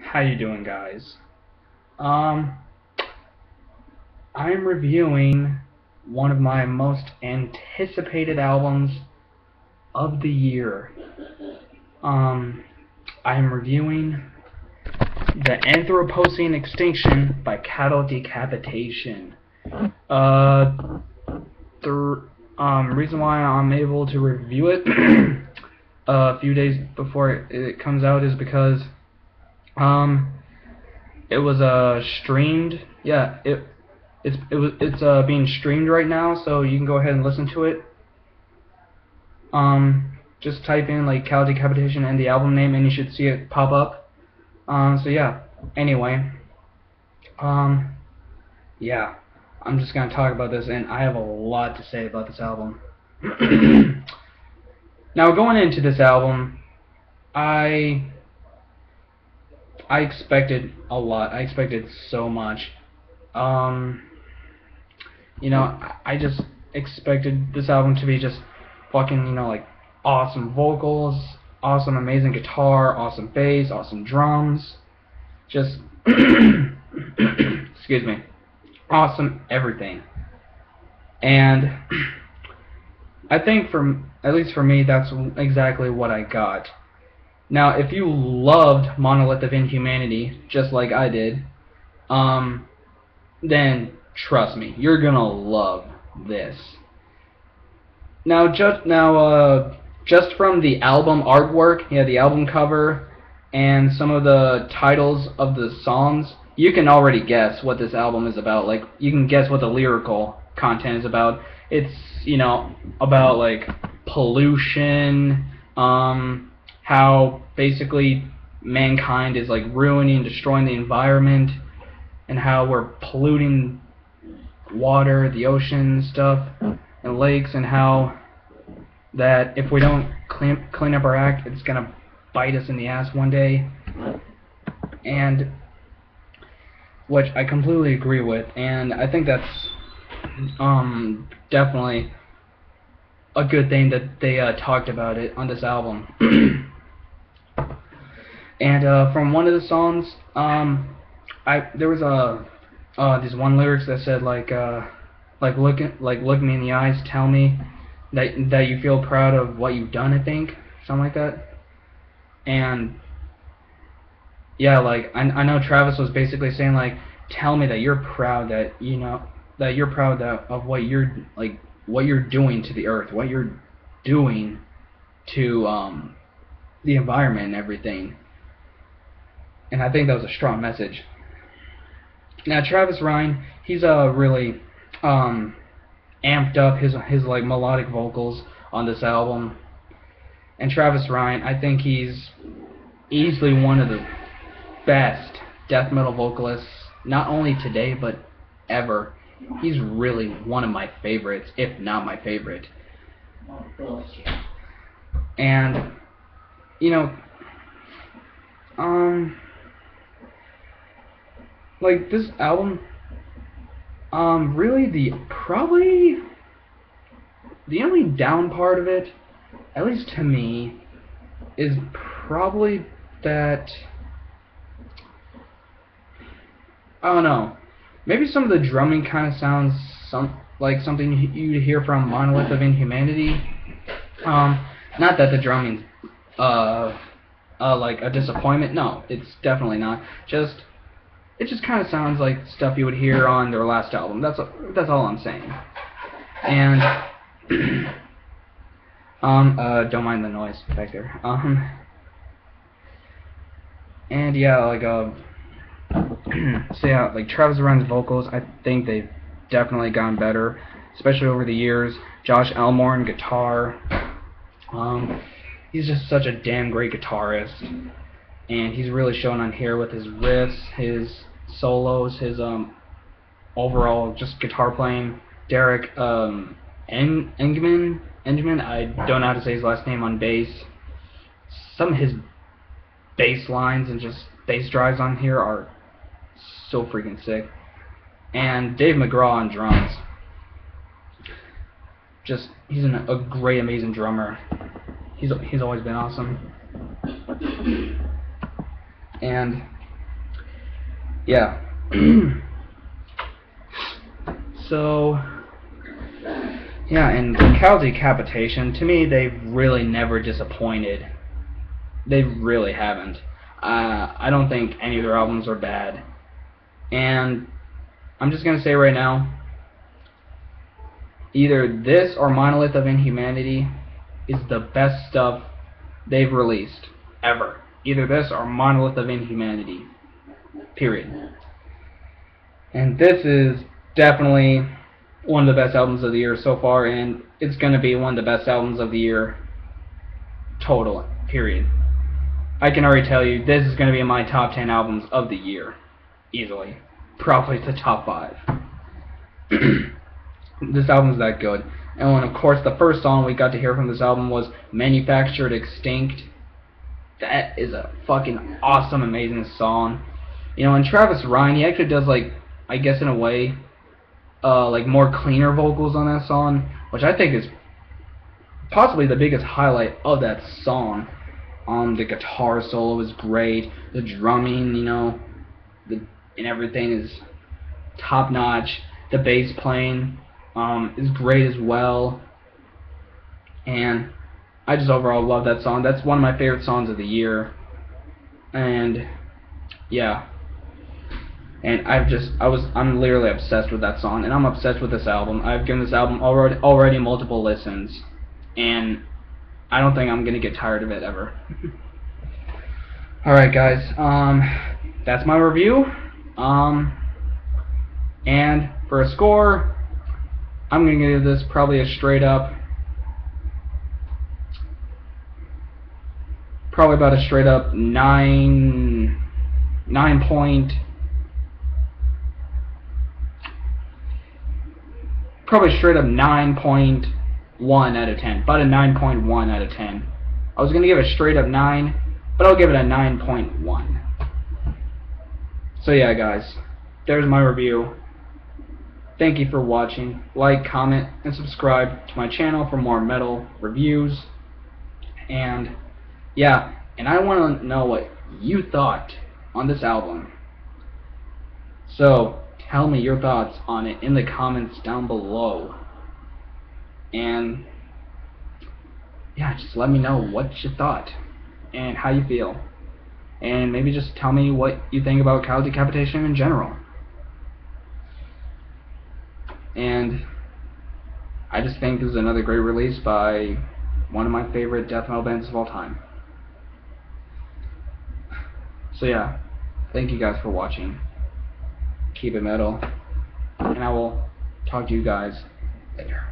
How you doing, guys? I'm reviewing one of my most anticipated albums of the year. I'm reviewing the Anthropocene Extinction by Cattle Decapitation. The reason why I'm able to review it a few days before it comes out is because it was streamed. Yeah, it's being streamed right now, so you can go ahead and listen to it. Just type in like Cattle Decapitation and the album name, and you should see it pop up. So yeah. Anyway, yeah, I'm just gonna talk about this, and I have a lot to say about this album. Now, going into this album, I expected a lot. I expected so much. You know, I just expected this album to be just fucking, like awesome vocals, awesome, amazing guitar, awesome bass, awesome drums, just excuse me, awesome everything. And I think at least for me, that's exactly what I got. Now, if you loved Monolith of Inhumanity, just like I did, then trust me, you're gonna love this. Now, just from the album artwork, the album cover, and some of the titles of the songs, you can already guess what this album is about. Like, you can guess what the lyrical content is about. It's, about like pollution, how basically mankind is like ruining and destroying the environment, and how we're polluting water, the ocean stuff, and lakes, and how that if we don't clean up our act, it's gonna bite us in the ass one day. And which I completely agree with, and I think that's definitely a good thing that they talked about it on this album. And from one of the songs, there was this one lyrics that said like look me in the eyes, tell me that you feel proud of what you've done, I think, something like that. And yeah, like I know Travis was basically saying like, tell me that you're proud, that that you're proud of what you're doing to the earth, what you're doing to the environment and everything. And I think that was a strong message. Now, Travis Ryan, he's really amped up his like melodic vocals on this album. And Travis Ryan, I think he's easily one of the best death metal vocalists, not only today but ever. He's really one of my favorites, if not my favorite. And like this album, really probably the only down part of it, at least to me, is probably that, I don't know, maybe some of the drumming kind of sounds like something you'd hear from Monolith of Inhumanity. Not that the drumming's like a disappointment. No, it's definitely not. It just kind of sounds like stuff you would hear on their last album. That's all I'm saying. And don't mind the noise back there. And yeah, like so yeah, like Travis Ryan's vocals, I think they've definitely gotten better, especially over the years. Josh Elmore, guitar. He's just such a damn great guitarist, and he's really shown on here with his riffs, his solos, his overall just guitar playing. Derek Engman, I don't know how to say his last name, on bass. Some of his bass lines and just bass drives on here are so freaking sick. And Dave McGraw on drums. He's a great, amazing drummer. He's always been awesome. And yeah. So yeah, and Cattle Decapitation, to me, they've really never disappointed. They really haven't. I don't think any of their albums are bad. And I'm just gonna say right now, either this or Monolith of Inhumanity is the best stuff they've released ever. Either this or Monolith of Inhumanity. Period. And this is definitely one of the best albums of the year so far, and it's going to be one of the best albums of the year total, period. I can already tell you, this is going to be in my top 10 albums of the year. Easily. Probably the top 5. This album's that good. And when, of course, the first song we got to hear from this album was Manufactured Extinct. That is a fucking awesome, amazing song. You know, and Travis Ryan, he actually does, like, I guess in a way, like more cleaner vocals on that song, which I think is possibly the biggest highlight of that song. The guitar solo is great, the drumming, you know, and everything is top notch. The bass playing is great as well, and I just overall love that song. That's one of my favorite songs of the year, and yeah. And I'm literally obsessed with that song, and I'm obsessed with this album. I've given this album already multiple listens, and I don't think I'm gonna get tired of it ever. Alright guys, that's my review. And for a score, I'm gonna give this probably a straight up, probably about a straight up 9 point. Probably straight up 9.1 out of 10. About a 9.1 out of 10. I was going to give it a straight up 9, but I'll give it a 9.1. So yeah guys, there's my review. Thank you for watching. Like, comment, and subscribe to my channel for more metal reviews. And yeah, and I want to know what you thought on this album. So tell me your thoughts on it in the comments down below. And yeah, just let me know what you thought and how you feel. And maybe just tell me what you think about Cattle Decapitation in general. And I just think this is another great release by one of my favorite death metal bands of all time. So yeah, thank you guys for watching. Keep it metal, and I will talk to you guys later.